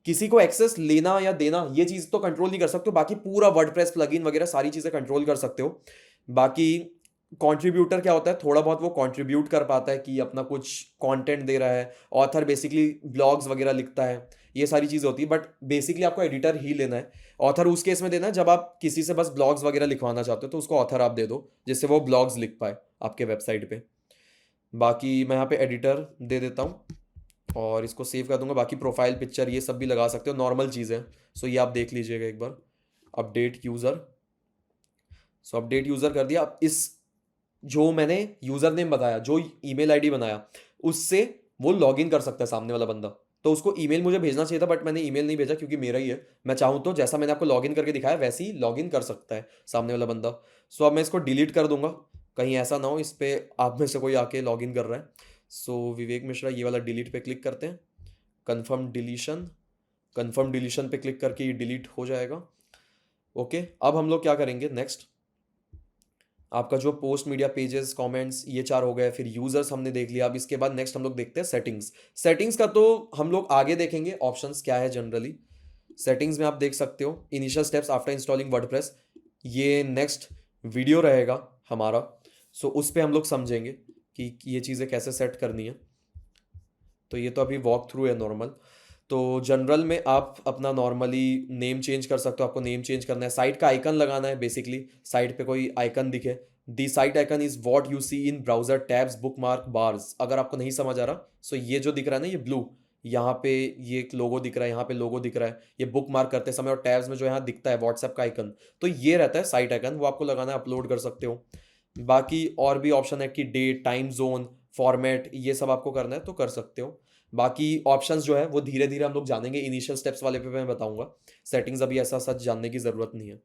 किसी को एक्सेस लेना या देना ये चीज़ तो कंट्रोल नहीं कर सकते हो। बाकी पूरा वर्डप्रेस, प्लगइन वगैरह सारी चीज़ें कंट्रोल कर सकते हो। बाकी कंट्रीब्यूटर क्या होता है, थोड़ा बहुत वो कंट्रीब्यूट कर पाता है कि अपना कुछ कंटेंट दे रहा है। ऑथर बेसिकली ब्लॉग्स वगैरह लिखता है, ये सारी चीज़ होती है, बट बेसिकली आपको एडिटर ही लेना है। ऑथर उस केस में देना है जब आप किसी से बस ब्लॉग्स वगैरह लिखवाना चाहते हो, तो उसको ऑथर आप दे दो जिससे वो ब्लॉग्स लिख पाए आपके वेबसाइट पे। बाकी मैं यहाँ पे एडिटर दे देता हूँ और इसको सेव कर दूंगा। बाकी प्रोफाइल पिक्चर ये सब भी लगा सकते हो, नॉर्मल चीज़ें। सो ये आप देख लीजिएगा एक बार। Update user, so update user कर दिया। अब इस जो मैंने यूज़र नेम बताया, जो ईमेल आईडी बनाया, उससे वो लॉगिन कर सकता है सामने वाला बंदा। तो उसको ईमेल मुझे भेजना चाहिए था, बट मैंने ईमेल नहीं भेजा क्योंकि मेरा ही है। मैं चाहूँ तो जैसा मैंने आपको लॉगिन करके दिखाया वैसे ही लॉगिन कर सकता है सामने वाला बंदा। सो अब मैं इसको डिलीट कर दूंगा, कहीं ऐसा ना हो इस पे आप में से कोई आके लॉगिन कर रहा है। सो विवेक मिश्रा, ये वाला डिलीट पे क्लिक करते हैं। कन्फर्म डिलीशन, कन्फर्म डिलीशन पे क्लिक करके ये डिलीट हो जाएगा। ओके, अब हम लोग क्या करेंगे नेक्स्ट, आपका जो पोस्ट मीडिया पेजेस कमेंट्स ये 4 हो गए, फिर यूजर्स हमने देख लिया। अब इसके बाद नेक्स्ट हम लोग देखते हैं सेटिंग्स। सेटिंग्स का तो हम लोग आगे देखेंगे, ऑप्शंस क्या है जनरली। सेटिंग्स में आप देख सकते हो initial steps after installing WordPress, ये नेक्स्ट वीडियो रहेगा हमारा। सो उस पर हम लोग समझेंगे कि ये चीज़ें कैसे सेट करनी है। तो ये तो अभी वॉक थ्रू है नॉर्मल। तो जनरल में आप अपना नॉर्मली नेम चेंज कर सकते हो, आपको नेम चेंज करना है, साइट का आइकन लगाना है। बेसिकली साइट पे कोई आइकन दिखे, the site icon is what you see in browser tabs bookmark bars. अगर आपको नहीं समझ आ रहा, सो ये जो दिख रहा है ना, ये ब्लू, यहाँ पे ये एक लोगो दिख रहा है, यहाँ पे लोगो दिख रहा है, ये बुक मार्क करते समय, और टैब्स में जो यहाँ दिखता है व्हाट्सएप का आइकन, तो ये रहता है साइट आइकन, वो आपको लगाना है, अपलोड कर सकते हो। बाकी और भी ऑप्शन है कि डेट, टाइम जोन, फॉर्मेट, ये सब आपको करना है तो कर सकते हो। बाकी ऑप्शंस जो है वो धीरे धीरे हम लोग जानेंगे, इनिशियल स्टेप्स वाले पे मैं बताऊंगा। सेटिंग्स अभी ऐसा सच जानने की जरूरत नहीं है।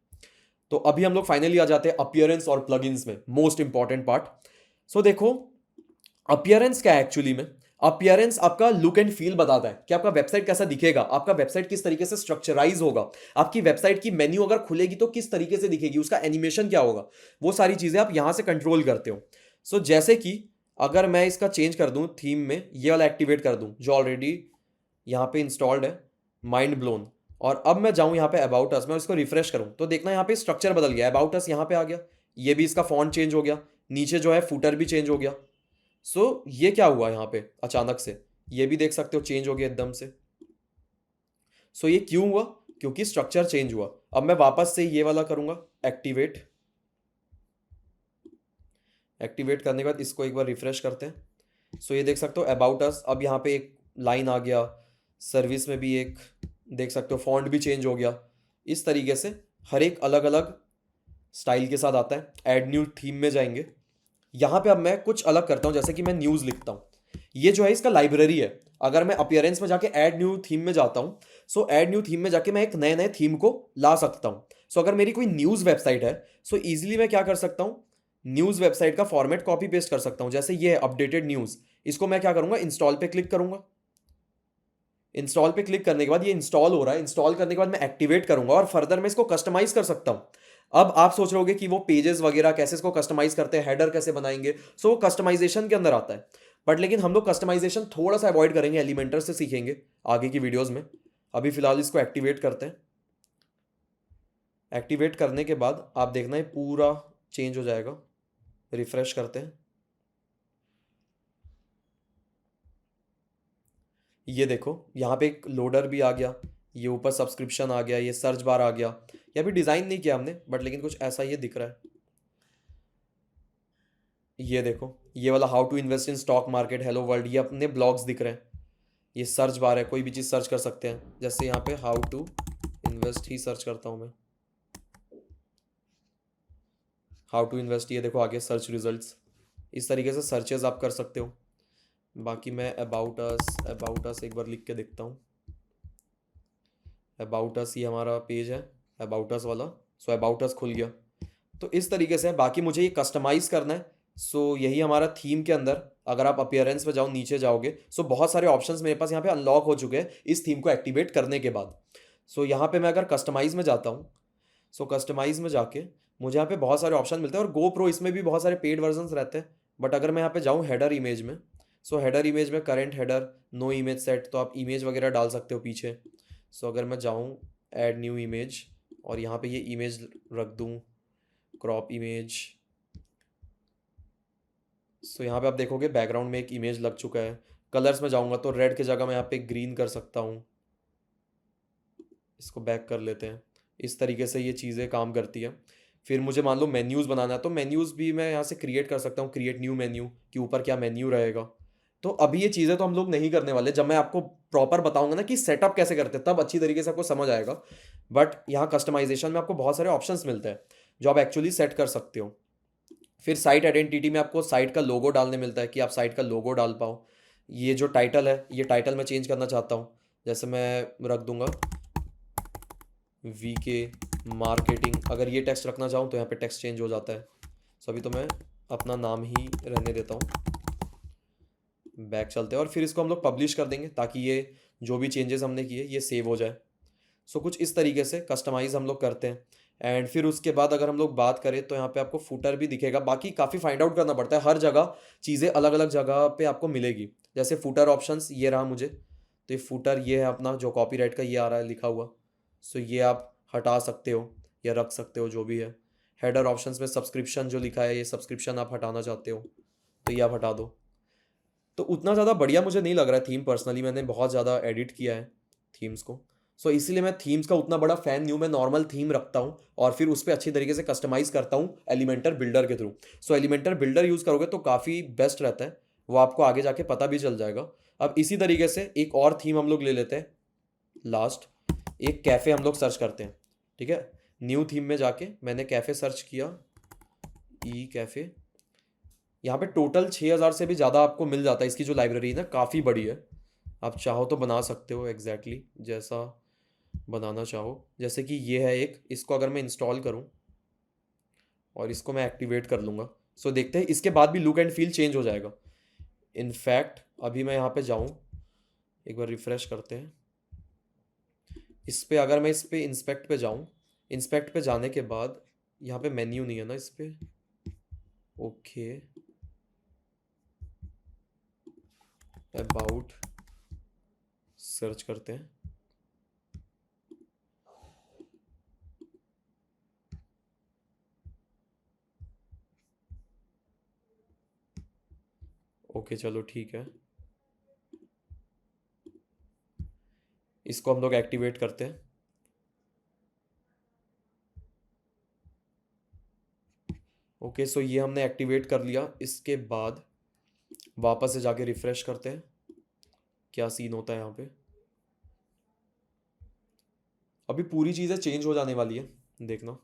तो अभी हम लोग फाइनली आ जाते हैं अपीयरेंस और प्लगइन्स में, मोस्ट इंपॉर्टेंट पार्ट। सो देखो, अपीयरेंस क्या है एक्चुअली में। अपीयरेंस आपका लुक एंड फील बताता है कि आपका वेबसाइट कैसा दिखेगा, आपका वेबसाइट किस तरीके से स्ट्रक्चराइज होगा, आपकी वेबसाइट की मेन्यू अगर खुलेगी तो किस तरीके से दिखेगी, उसका एनिमेशन क्या होगा, वो सारी चीजें आप यहां से कंट्रोल करते हो। सो जैसे कि अगर मैं इसका चेंज कर दूं थीम में, ये वाला एक्टिवेट कर दूं जो ऑलरेडी यहाँ पे इंस्टॉल्ड है, माइंड ब्लोन, और अब मैं जाऊं यहाँ पे अबाउट अस, मैं इसको रिफ्रेश करूं तो देखना यहाँ पे स्ट्रक्चर बदल गया, अबाउट अस यहाँ पे आ गया, ये भी इसका फॉन्ट चेंज हो गया, नीचे जो है फूटर भी चेंज हो गया। सो ये क्या हुआ यहाँ पे अचानक से, ये भी देख सकते हो चेंज हो गया एकदम से। सो ये क्यों हुआ, क्योंकि स्ट्रक्चर चेंज हुआ। अब मैं वापस से ये वाला करूंगा एक्टिवेट। एक्टिवेट करने के बाद इसको एक बार रिफ्रेश करते हैं। सो ये देख सकते हो अबाउट अस, अब यहाँ पे एक लाइन आ गया, सर्विस में भी एक देख सकते हो, फॉन्ट भी चेंज हो गया। इस तरीके से हर एक अलग अलग स्टाइल के साथ आता है। ऐड न्यू थीम में जाएंगे, यहाँ पे अब मैं कुछ अलग करता हूँ, जैसे कि मैं न्यूज़ लिखता हूँ, ये जो है इसका लाइब्रेरी है। अगर मैं अपीयरेंस में जाके ऐड न्यू थीम में जाता हूँ, सो ऐड न्यू थीम में जाके मैं एक नए नए थीम को ला सकता हूँ। सो अगर मेरी कोई न्यूज़ वेबसाइट है, सो इजीली मैं क्या कर सकता हूँ, न्यूज़ वेबसाइट का फॉर्मेट कॉपी पेस्ट कर सकता हूँ। जैसे ये अपडेटेड न्यूज़, इसको मैं क्या करूँगा, इंस्टॉल पे क्लिक करूँगा। इंस्टॉल पे क्लिक करने के बाद ये इंस्टॉल हो रहा है, इंस्टॉल करने के बाद मैं एक्टिवेट करूंगा और फर्दर मैं इसको कस्टमाइज कर सकता हूं। अब आप सोच रहे होगे कि वो पेजेस वगैरह कैसे इसको कस्टमाइज करते हैं, हेडर कैसे बनाएंगे, सो वो कस्टमाइजेशन के अंदर आता है। बट लेकिन हम लोग कस्टमाइजेशन थोड़ा सा अवॉइड करेंगे, एलिमेंटर से सीखेंगे आगे की वीडियोस में। अभी फिलहाल इसको एक्टिवेट करते हैं। एक्टिवेट करने के बाद आप देखना है पूरा चेंज हो जाएगा। रिफ्रेश करते हैं, ये देखो यहाँ पे एक लोडर भी आ गया, ये ऊपर सब्सक्रिप्शन आ गया, ये सर्च बार आ गया। ये अभी डिज़ाइन नहीं किया हमने, बट लेकिन कुछ ऐसा ये दिख रहा है। ये देखो ये वाला how to invest in stock market, hello world, ये अपने ब्लॉग्स दिख रहे हैं। ये सर्च बार है, कोई भी चीज़ सर्च कर सकते हैं, जैसे यहाँ पे हाउ टू इन्वेस्ट ही सर्च करता हूँ मैं, हाउ टू इन्वेस्ट, ये देखो आगे सर्च रिजल्ट्स। इस तरीके से सर्चेज आप कर सकते हो। बाकी मैं अबाउट अस एक बार लिख के देखता हूँ। अबाउट अस ये हमारा पेज है, अबाउट अस वाला। सो अबाउट अस खुल गया। तो इस तरीके से बाकी मुझे ये कस्टमाइज़ करना है। सो यही हमारा थीम के अंदर, अगर आप अपीयरेंस में जाओ, नीचे जाओगे, सो बहुत सारे ऑप्शंस मेरे पास यहाँ पे अनलॉक हो चुके हैं इस थीम को एक्टिवेट करने के बाद। सो यहाँ पे मैं अगर कस्टमाइज़ में जाता हूँ, सो कस्टमाइज़ में जाके मुझे यहाँ पे बहुत सारे ऑप्शन मिलते हैं, और गो प्रो इसमें भी बहुत सारे पेड वर्जन्स रहते हैं। बट अगर मैं यहाँ पे जाऊँ हेडर इमेज में, सो हेडर इमेज में current header, no image set, तो आप इमेज वगैरह डाल सकते हो पीछे। सो अगर मैं जाऊँ ऐड न्यू इमेज और यहाँ पे ये इमेज रख दूँ, क्रॉप इमेज, सो यहाँ पे आप देखोगे बैकग्राउंड में एक इमेज लग चुका है। कलर्स में जाऊँगा तो रेड की जगह मैं यहाँ पे ग्रीन कर सकता हूँ। इसको बैक कर लेते हैं। इस तरीके से ये चीज़ें काम करती है। फिर मुझे मान लो मेन्यूज़ बनाना है तो मेन्यूज़ भी मैं यहाँ से क्रिएट कर सकता हूँ, क्रिएट न्यू मेन्यू के ऊपर क्या मेन्यू रहेगा। तो अभी ये चीज़ें तो हम लोग नहीं करने वाले, जब मैं आपको प्रॉपर बताऊंगा ना कि सेटअप कैसे करते हैं तब अच्छी तरीके से आपको समझ आएगा। बट यहाँ कस्टमाइजेशन में आपको बहुत सारे ऑप्शंस मिलते हैं जो आप एक्चुअली सेट कर सकते हो। फिर साइट आइडेंटिटी में आपको साइट का लोगो डालने मिलता है कि आप साइट का लोगो डाल पाओ। ये जो टाइटल है, ये टाइटल मैं चेंज करना चाहता हूँ, जैसे मैं रख दूंगा VK मार्केटिंग। अगर ये टेक्स्ट रखना चाहूँ तो यहाँ पे टेक्स्ट चेंज हो जाता है। सो अभी तो मैं अपना नाम ही रहने देता हूँ। बैक चलते हैं और फिर इसको हम लोग पब्लिश कर देंगे ताकि ये जो भी चेंजेस हमने किए ये सेव हो जाए। सो कुछ इस तरीके से कस्टमाइज़ हम लोग करते हैं। एंड फिर उसके बाद अगर हम लोग बात करें तो यहाँ पे आपको फुटर भी दिखेगा। बाकी काफ़ी फाइंड आउट करना पड़ता है, हर जगह चीज़ें अलग अलग जगह पे आपको मिलेगी। जैसे फुटर ऑप्शंस ये रहा मुझे, तो ये फुटर ये है अपना जो कॉपीराइट का ये आ रहा है लिखा हुआ। सो ये आप हटा सकते हो या रख सकते हो जो भी है। हेडर ऑप्शंस में सब्सक्रिप्शन जो लिखा है, ये सब्सक्रिप्शन आप हटाना चाहते हो तो ये आप हटा दो। तो उतना ज़्यादा बढ़िया मुझे नहीं लग रहा है थीम, पर्सनली मैंने बहुत ज़्यादा एडिट किया है थीम्स को। सो इसीलिए मैं थीम्स का उतना बड़ा फ़ैन नहीं हूँ। मैं नॉर्मल थीम रखता हूँ और फिर उस पर अच्छी तरीके से कस्टमाइज़ करता हूँ एलिमेंटर बिल्डर के थ्रू। सो एलिमेंटर बिल्डर यूज़ करोगे तो काफ़ी बेस्ट रहता है, वो आपको आगे जाके पता भी चल जाएगा। अब इसी तरीके से एक और थीम हम लोग ले लेते हैं लास्ट। एक कैफ़े हम लोग सर्च करते हैं, ठीक है। न्यू थीम में जाके मैंने कैफ़े सर्च किया, ई कैफ़े। यहाँ पे टोटल 6000 से भी ज़्यादा आपको मिल जाता है। इसकी जो लाइब्रेरी है ना काफ़ी बड़ी है, आप चाहो तो बना सकते हो एग्जैक्टली जैसा बनाना चाहो। जैसे कि ये है एक, इसको अगर मैं इंस्टॉल करूँ और इसको मैं एक्टिवेट कर लूँगा, सो देखते हैं इसके बाद भी लुक एंड फील चेंज हो जाएगा। इनफैक्ट अभी मैं यहाँ पे जाऊँ, एक बार रिफ़्रेश करते हैं इस पे। अगर मैं इस पे इंस्पेक्ट पे जाऊँ, इंस्पेक्ट पे जाने के बाद यहाँ पे मेन्यू नहीं है ना इस पे। ओके, अबाउट सर्च करते हैं। ओके चलो ठीक है, इसको हम लोग एक्टिवेट करते हैं। ओके सो ये हमने एक्टिवेट कर लिया। इसके बाद वापस से जाके रिफ़्रेश करते हैं क्या सीन होता है यहाँ पे। अभी पूरी चीज़ें चेंज हो जाने वाली है, देखना।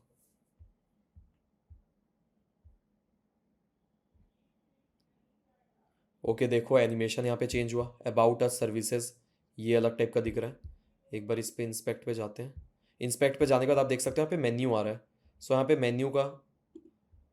ओके देखो एनिमेशन यहाँ पे चेंज हुआ। अबाउट अस सर्विसेज ये अलग टाइप का दिख रहा है। एक बार इस पे इंस्पेक्ट पे जाते हैं। इंस्पेक्ट पे जाने के बाद आप देख सकते हो यहाँ पे मेन्यू आ रहा है। सो यहाँ पे मेन्यू का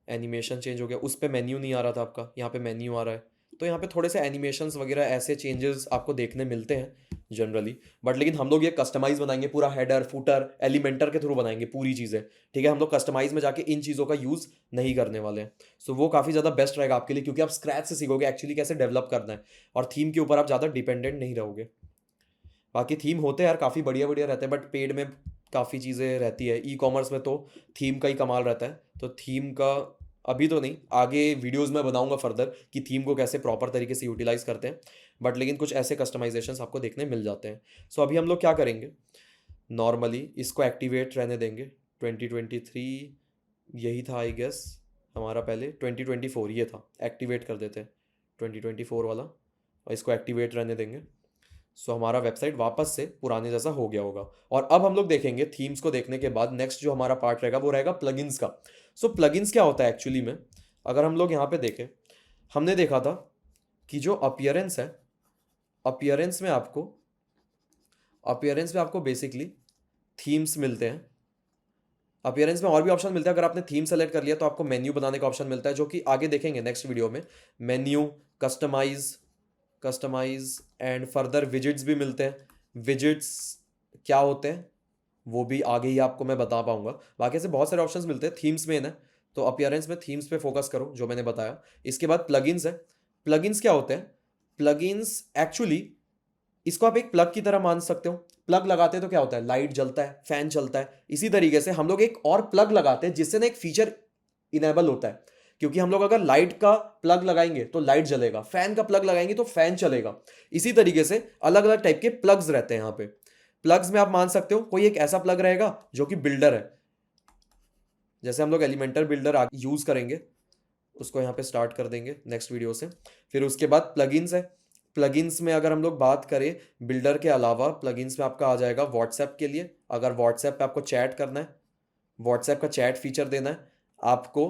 एनिमेशन चेंज हो गया। उस पे मेन्यू नहीं आ रहा था आपका, यहाँ पे मेन्यू आ रहा है। तो यहाँ पे थोड़े से एनिमेशंस वगैरह ऐसे चेंजेस आपको देखने मिलते हैं जनरली। बट लेकिन हम लोग ये कस्टमाइज बनाएंगे पूरा, हेडर फुटर एलिमेंटर के थ्रू बनाएंगे पूरी चीज़ें, ठीक है। हम लोग कस्टमाइज में जाके इन चीज़ों का यूज़ नहीं करने वाले हैं। सो वो काफ़ी ज़्यादा बेस्ट रहेगा आपके लिए, क्योंकि आप स्क्रैच से सीखोगे एक्चुअली कैसे डेवलप करना है और थीम के ऊपर आप ज़्यादा डिपेंडेंट नहीं रहोगे। बाकी थीम होते हैं यार काफ़ी बढ़िया बढ़िया रहते हैं, बट पेड में काफ़ी चीज़ें रहती है। ई कॉमर्स में तो थीम का ही कमाल रहता है। तो थीम का अभी तो नहीं, आगे वीडियोस में बनाऊंगा फर्दर कि थीम को कैसे प्रॉपर तरीके से यूटिलाइज करते हैं। बट लेकिन कुछ ऐसे कस्टमाइजेशंस आपको देखने मिल जाते हैं। सो अभी हम लोग क्या करेंगे, नॉर्मली इसको एक्टिवेट रहने देंगे। 2023 यही था आई गेस हमारा, पहले 2024 ये था, एक्टिवेट कर देते हैं 2024 वाला और इसको एक्टिवेट रहने देंगे। सो हमारा वेबसाइट वापस से पुराने जैसा हो गया होगा। और अब हम लोग देखेंगे थीम्स को देखने के बाद नेक्स्ट जो हमारा पार्ट रहेगा वो रहेगा प्लगइन्स का। सो प्लगइन्स क्या होता है एक्चुअली में, अगर हम लोग यहाँ पे देखें, हमने देखा था कि जो अपीयरेंस है, अपीयरेंस में आपको बेसिकली थीम्स मिलते हैं। अपीयरेंस में और भी ऑप्शन मिलते हैं। अगर आपने थीम सेलेक्ट कर लिया तो आपको मेन्यू बनाने का ऑप्शन मिलता है, जो कि आगे देखेंगे नेक्स्ट वीडियो में। Menu, customise and further visits भी मिलते हैं। विजिट्स क्या होते हैं वो भी आगे ही आपको मैं बता पाऊंगा। बाकी से बहुत सारे ऑप्शंस मिलते हैं। थीम्स में ना, तो अपीयरेंस में थीम्स पे फोकस करो जो मैंने बताया। इसके बाद प्लगइन्स है। प्लगइन्स क्या होते हैं, प्लगइन्स एक्चुअली इसको आप एक प्लग की तरह मान सकते हो। प्लग लगाते हैं तो क्या होता है, लाइट जलता है, फैन चलता है। इसी तरीके से हम लोग एक और प्लग लगाते हैं जिससे ना एक फीचर इनेबल होता है क्योंकि हम लोग अगर लाइट का प्लग लगाएंगे तो लाइट जलेगा, फैन का प्लग लगाएंगे तो फैन चलेगा। इसी तरीके से अलग अलग टाइप के प्लग्स रहते हैं यहाँ पे। प्लग्स में आप मान सकते हो कोई एक ऐसा प्लग रहेगा जो कि बिल्डर है, जैसे हम लोग एलिमेंटर बिल्डर यूज करेंगे, उसको यहाँ पे स्टार्ट कर देंगे नेक्स्ट वीडियो से। फिर उसके बाद प्लगइन्स है। प्लगइन्स में अगर हम लोग बात करें बिल्डर के अलावा, प्लगइन्स में आपका आ जाएगा व्हाट्सएप के लिए। अगर व्हाट्सएप पे आपको चैट करना है, व्हाट्सएप का चैट फीचर देना है आपको,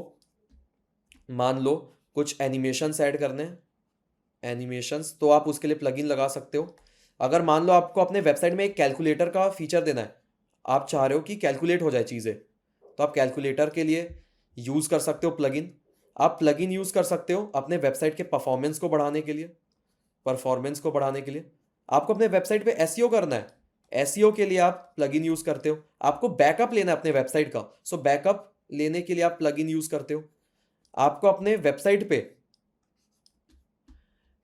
मान लो कुछ एनिमेशंस ऐड करने हैं, एनिमेशंस, तो आप उसके लिए प्लगइन लगा सकते हो। अगर मान लो आपको अपने वेबसाइट में एक कैलकुलेटर का फीचर देना है, आप चाह रहे हो कि कैलकुलेट हो जाए चीज़ें, तो आप कैलकुलेटर के लिए यूज़ कर सकते हो प्लगइन। आप प्लगइन यूज़ कर सकते हो अपने वेबसाइट के परफॉर्मेंस को बढ़ाने के लिए, आपको अपने वेबसाइट पे एसईओ करना है, एसईओ के लिए आप प्लगइन यूज़ करते हो। आपको बैकअप लेना है अपने वेबसाइट का, सो बैकअप लेने के लिए आप प्लगइन यूज़ करते हो। आपको अपने वेबसाइट पे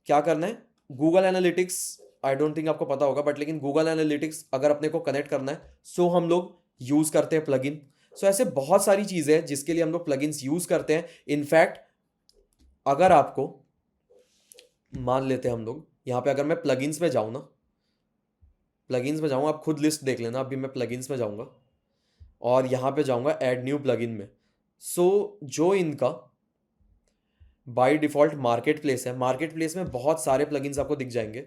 क्या करना है, Google analytics, I don't think आपको पता होगा, बट लेकिन गूगल एनालिटिक्स अगर अपने को कनेक्ट करना है, सो हम लोग यूज़ करते हैं प्लगइन। सो ऐसे बहुत सारी चीज़ें हैं जिसके लिए हम लोग प्लगइन्स यूज़ करते हैं। इनफैक्ट अगर आपको मान लेते हैं हम लोग यहाँ पे, अगर मैं प्लगइन्स में जाऊँ ना, प्लगइन्स में जाऊँ, आप खुद लिस्ट देख लेना। अभी मैं प्लगइन्स में जाऊँगा और यहाँ पे जाऊँगा ऐड न्यू प्लगइन में। सो जो इनका बाय डिफ़ॉल्ट मार्केट प्लेस है, मार्केट प्लेस में बहुत सारे प्लगइन्स आपको दिख जाएंगे।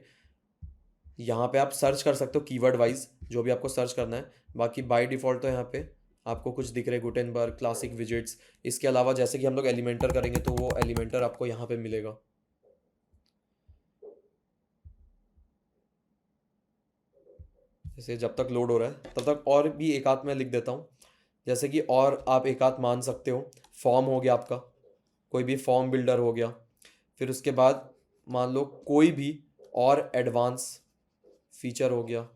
यहाँ पे आप सर्च कर सकते हो कीवर्ड वाइज जो भी आपको सर्च करना है। बाकी बाय डिफ़ॉल्ट तो यहाँ पे आपको कुछ दिख रहे, गुटेनबर्ग, क्लासिक विजेट्स। इसके अलावा जैसे कि हम लोग एलिमेंटर करेंगे तो वो एलिमेंटर आपको यहाँ पे मिलेगा। जैसे जब तक लोड हो रहा है तब तक और भी एक आध मैं लिख देता हूँ। जैसे कि और आप एक आध मान सकते हो, फॉर्म हो गया आपका, कोई भी फॉर्म बिल्डर हो गया। फिर उसके बाद मान लो कोई भी और एडवांस फीचर हो गया।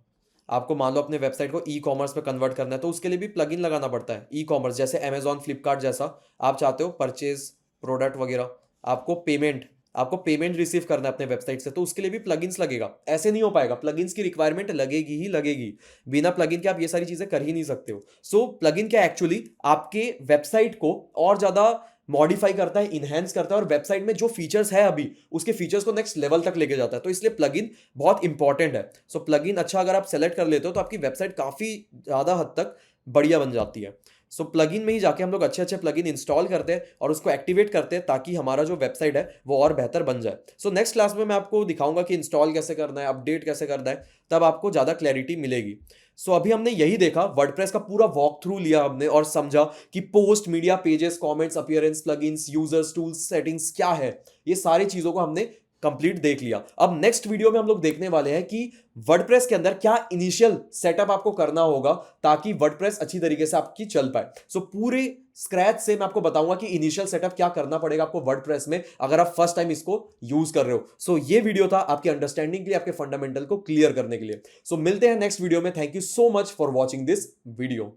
आपको मान लो अपने वेबसाइट को ई कॉमर्स में कन्वर्ट करना है तो उसके लिए भी प्लगइन लगाना पड़ता है। ई कॉमर्स जैसे अमेजॉन, फ्लिपकार्ट जैसा आप चाहते हो परचेज प्रोडक्ट वगैरह, आपको पेमेंट रिसीव करना है अपने वेबसाइट से, तो उसके लिए भी प्लगइन्स लगेगा। ऐसे नहीं हो पाएगा, प्लगइन्स की रिक्वायरमेंट लगेगी ही लगेगी। बिना प्लगइन के आप ये सारी चीजें कर ही नहीं सकते हो। सो प्लगइन क्या एक्चुअली आपके वेबसाइट को और ज्यादा मॉडिफाई करता है, इनहेंस करता है, और वेबसाइट में जो फीचर्स है अभी उसके फीचर्स को नेक्स्ट लेवल तक लेके जाता है। तो इसलिए प्लगइन बहुत इंपॉर्टेंट है। सो प्लगइन अच्छा अगर आप सेलेक्ट कर लेते हो तो आपकी वेबसाइट काफी ज्यादा हद तक बढ़िया बन जाती है। सो प्लगइन में ही जाके हम लोग अच्छे अच्छे प्लगइन इंस्टॉल करते हैं और उसको एक्टिवेट करते हैं ताकि हमारा जो वेबसाइट है वो और बेहतर बन जाए। सो नेक्स्ट क्लास में मैं आपको दिखाऊंगा कि इंस्टॉल कैसे करना है, अपडेट कैसे करना है, तब आपको ज़्यादा क्लैरिटी मिलेगी। सो अभी हमने यही देखा, वर्डप्रेस का पूरा वॉक थ्रू लिया हमने और समझा कि post, media pages, comments, appearance, plugins, users, tools, settings क्या है। ये सारी चीज़ों को हमने कंप्लीट देख लिया। अब नेक्स्ट वीडियो में हम लोग देखने वाले हैं कि वर्डप्रेस के अंदर क्या इनिशियल सेटअप आपको करना होगा ताकि वर्डप्रेस अच्छी तरीके से आपकी चल पाए। सो पूरे स्क्रैच से मैं आपको बताऊंगा कि इनिशियल सेटअप क्या करना पड़ेगा आपको वर्डप्रेस में अगर आप फर्स्ट टाइम इसको यूज कर रहे हो। सो ये वीडियो था आपकी अंडरस्टैंडिंग के लिए, आपके फंडामेंटल को क्लियर करने के लिए। सो मिलते हैं नेक्स्ट वीडियो में। Thank you so much for watching this video.